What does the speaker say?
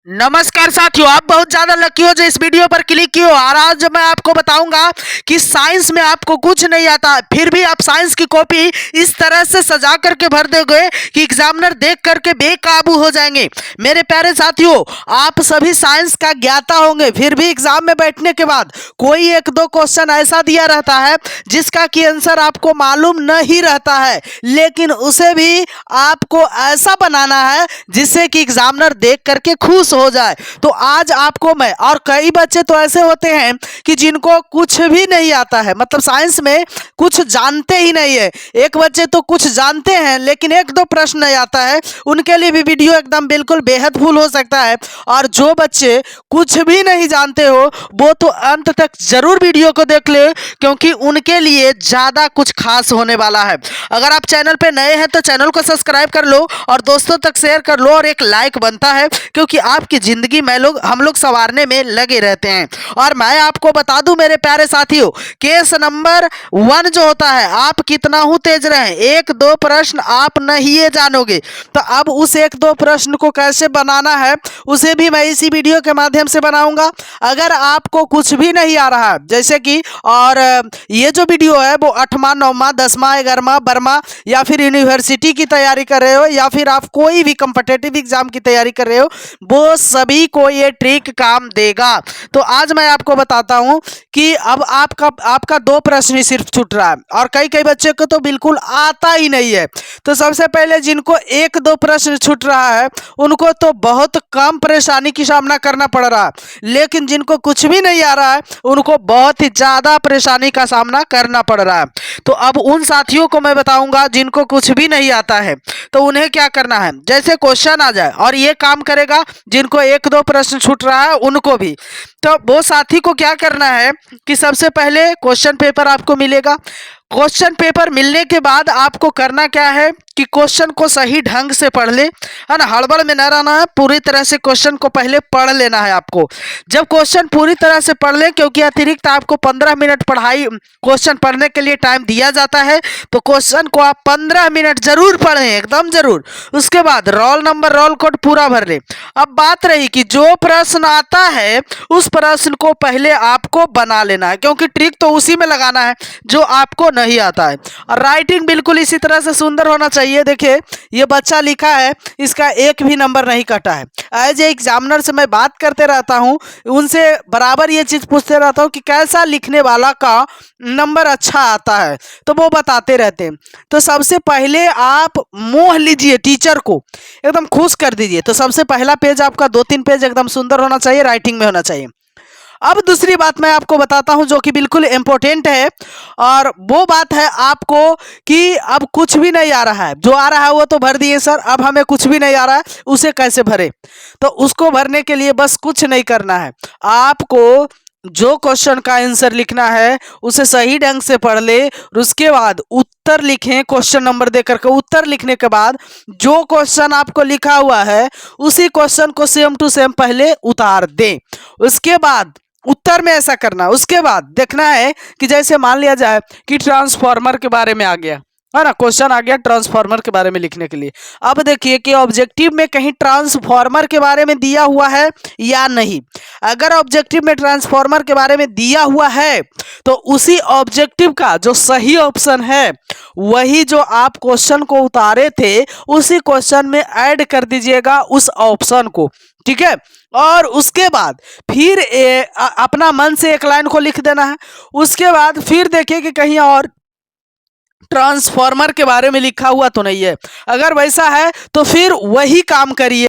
नमस्कार साथियों, आप बहुत ज्यादा लकी हो जो इस वीडियो पर क्लिक किए हो। और आज मैं आपको बताऊंगा कि साइंस में आपको कुछ नहीं आता, फिर भी आप साइंस की कॉपी इस तरह से सजा करके भर दोगे कि एग्जामिनर देख करके बेकाबू हो जाएंगे। मेरे प्यारे साथियों, आप सभी साइंस का ज्ञाता होंगे, फिर भी एग्जाम में बैठने के बाद कोई एक दो क्वेश्चन ऐसा दिया रहता है जिसका कि आंसर आपको मालूम नहीं रहता है, लेकिन उसे भी आपको ऐसा बनाना है जिससे कि एग्जामिनर देख करके खुश हो जाए। तो आज आपको मैं, और कई बच्चे तो ऐसे होते हैं कि जिनको कुछ भी नहीं आता है, मतलब साइंस में कुछ जानते ही नहीं है। एक बच्चे तो कुछ जानते हैं लेकिन एक दो प्रश्न नहीं आता है, उनके लिए भी वीडियो एकदम बिल्कुल बेहद फुल हो सकता है। और जो बच्चे कुछ भी नहीं जानते हो वो तो अंत तक जरूर वीडियो को देख ले, क्योंकि उनके लिए ज्यादा कुछ खास होने वाला है। अगर आप चैनल पे नए हैं तो चैनल को सब्सक्राइब कर लो और दोस्तों तक शेयर कर लो, और एक लाइक बनता है क्योंकि आपकी जिंदगी में हम लोग संवारने में लगे रहते हैं। और मैं आपको बता दूं मेरे प्यारे साथियों, केस नंबर 1 जो होता है, आप कितना ही तेज रहे, एक दो प्रश्न आप नहीं जानोगे। तो अब उस एक दो प्रश्न को कैसे बनाना है उसे भी मैं इसी वीडियो के माध्यम से बनाऊंगा। अगर आपको कुछ भी नहीं आ रहा है, जैसे कि और ये जो वीडियो है वो 8वां 9वां 10वां 11वां 12वां या फिर यूनिवर्सिटी की तैयारी कर रहे हो, या फिर आप कोई भी कॉम्पिटिटिव एग्जाम की तैयारी कर रहे हो, वो सभी को ये ट्रिक काम देगा। तो आज मैं आपको बताता हूं कि अब आपका 2 प्रश्न ही सिर्फ छूट रहा है, और कई कई बच्चे को तो बिल्कुल आता ही नहीं है। तो सबसे पहले जिनको 1-2 प्रश्न छूट रहा है उनको तो बहुत कम परेशानी की सामना करना पड़ रहा है, लेकिन जिनको कुछ भी नहीं आ रहा है उनको बहुत ही ज्यादा परेशानी का सामना करना पड़ रहा है। तो अब उन साथियों को मैं बताऊंगा जिनको कुछ भी नहीं आता है तो उन्हें क्या करना है। जैसे क्वेश्चन आ जाए, और ये काम करेगा जिनको 1-2 प्रश्न छूट रहा है उनको भी। तो वो साथी को क्या करना है कि सबसे पहले क्वेश्चन पेपर आपको मिलेगा। क्वेश्चन पेपर मिलने के बाद आपको करना क्या है कि क्वेश्चन को सही ढंग से पढ़ ले, है ना, हड़बड़ में न रहना है, पूरी तरह से क्वेश्चन को पहले पढ़ लेना है आपको। जब क्वेश्चन पूरी तरह से पढ़ ले, क्योंकि अतिरिक्त आपको 15 मिनट पढ़ाई क्वेश्चन पढ़ने के लिए टाइम दिया जाता है, तो क्वेश्चन को आप 15 मिनट जरूर पढ़ें, एकदम जरूर। उसके बाद रोल नंबर रोल कोड पूरा भर ले। अब बात रही कि जो प्रश्न आता है उस प्रश्न को पहले आपको बना लेना है, क्योंकि ट्रिक तो उसी में लगाना है जो आपको नहीं आता है। और राइटिंग बिल्कुल इसी तरह से सुंदर होना चाहिए। देखिए ये बच्चा लिखा है, इसका एक भी नंबर नहीं कटा है। एज ए एग्जामिनर से मैं बात करते रहता हूँ, उनसे बराबर ये चीज पूछते रहता हूँ कि कैसा लिखने वाला का नंबर अच्छा आता है, तो वो बताते रहते हैं। तो सबसे पहले आप मोह लीजिए, टीचर को एकदम खुश कर दीजिए। तो सबसे पहला पेज आपका 2-3 पेज एकदम सुंदर होना चाहिए, राइटिंग में होना चाहिए। अब दूसरी बात मैं आपको बताता हूं जो कि बिल्कुल इंपॉर्टेंट है, और वो बात है आपको कि अब कुछ भी नहीं आ रहा है, जो आ रहा है वो तो भर दिए सर, अब हमें कुछ भी नहीं आ रहा है, उसे कैसे भरे। तो उसको भरने के लिए बस कुछ नहीं करना है, आपको जो क्वेश्चन का आंसर लिखना है उसे सही ढंग से पढ़ ले, और उसके बाद उत्तर लिखें। क्वेश्चन नंबर देकर के उत्तर लिखने के बाद जो क्वेश्चन आपको लिखा हुआ है उसी क्वेश्चन को सेम टू सेम पहले उतार दें। उसके बाद उत्तर में ऐसा करना, उसके बाद देखना है कि जैसे मान लिया जाए कि ट्रांसफार्मर के बारे में आ गया, है ना, क्वेश्चन आ गया ट्रांसफार्मर के बारे में लिखने के लिए। अब देखिए कि ऑब्जेक्टिव में कहीं ट्रांसफार्मर के बारे में दिया हुआ है या नहीं। अगर ऑब्जेक्टिव में ट्रांसफार्मर के बारे में दिया हुआ है तो उसी ऑब्जेक्टिव का जो सही ऑप्शन है वही जो आप क्वेश्चन को उतारे थे उसी क्वेश्चन में ऐड कर दीजिएगा उस ऑप्शन को, ठीक है। और उसके बाद फिर अपना मन से एक लाइन को लिख देना है। उसके बाद फिर देखिए कि कहीं और ट्रांसफार्मर के बारे में लिखा हुआ तो नहीं है। अगर वैसा है तो फिर वही काम करिए।